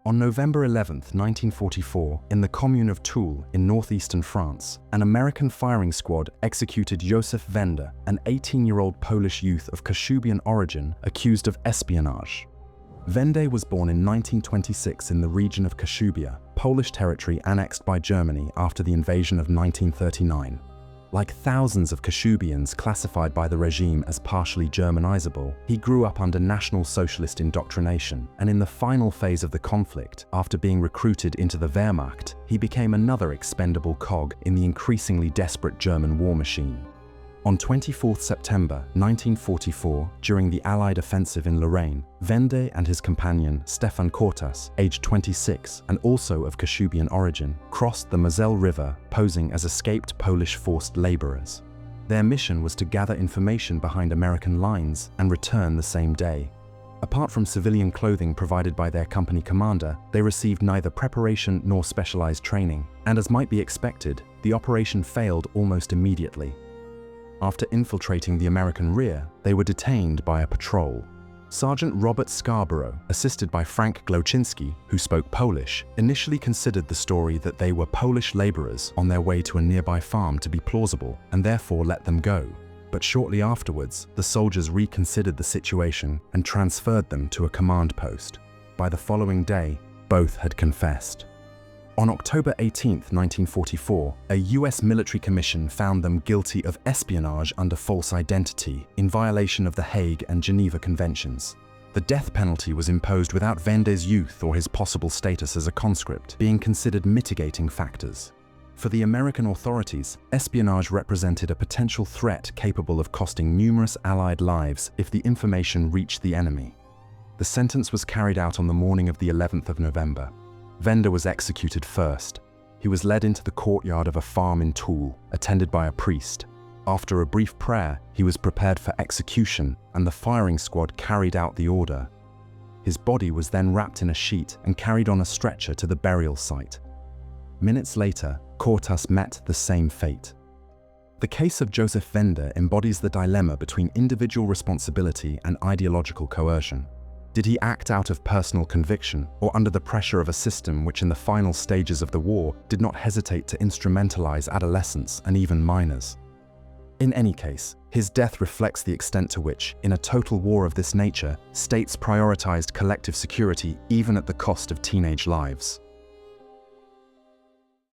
On November 11, 1944, in the commune of Toul in northeastern France, an American firing squad executed Ysef Vender, an 18-year-old Polish youth of Kashubian origin accused of espionage. Vender was born in 1926 in the region of Kashubia, Polish territory annexed by Germany after the invasion of 1939. Like thousands of Kashubians classified by the regime as partially Germanizable, he grew up under National Socialist indoctrination, and in the final phase of the conflict, after being recruited into the Wehrmacht, he became another expendable cog in the increasingly desperate German war machine. On 24 September 1944, during the Allied offensive in Lorraine, Vender and his companion Stefan, aged 26 and also of Kashubian origin, crossed the Moselle River posing as escaped Polish forced laborers. Their mission was to gather information behind American lines and return the same day. Apart from civilian clothing provided by their company commander, they received neither preparation nor specialized training, and as might be expected, the operation failed almost immediately. After infiltrating the American rear, they were detained by a patrol. Sergeant Robert Scarborough, assisted by Frank Glowczynski, who spoke Polish, initially considered the story that they were Polish laborers on their way to a nearby farm to be plausible, and therefore let them go. But shortly afterwards, the soldiers reconsidered the situation and transferred them to a command post. By the following day, both had confessed. On October 18, 1944, a US military commission found them guilty of espionage under false identity in violation of the Hague and Geneva Conventions. The death penalty was imposed without Vender's youth or his possible status as a conscript being considered mitigating factors. For the American authorities, espionage represented a potential threat capable of costing numerous Allied lives if the information reached the enemy. The sentence was carried out on the morning of the 11th of November. Vender was executed first. He was led into the courtyard of a farm in Toul, attended by a priest. After a brief prayer, he was prepared for execution, and the firing squad carried out the order. His body was then wrapped in a sheet and carried on a stretcher to the burial site. Minutes later, Cortas met the same fate. The case of Ysef Vender embodies the dilemma between individual responsibility and ideological coercion. Did he act out of personal conviction or under the pressure of a system which in the final stages of the war did not hesitate to instrumentalize adolescents and even minors? In any case, his death reflects the extent to which, in a total war of this nature, states prioritized collective security even at the cost of teenage lives.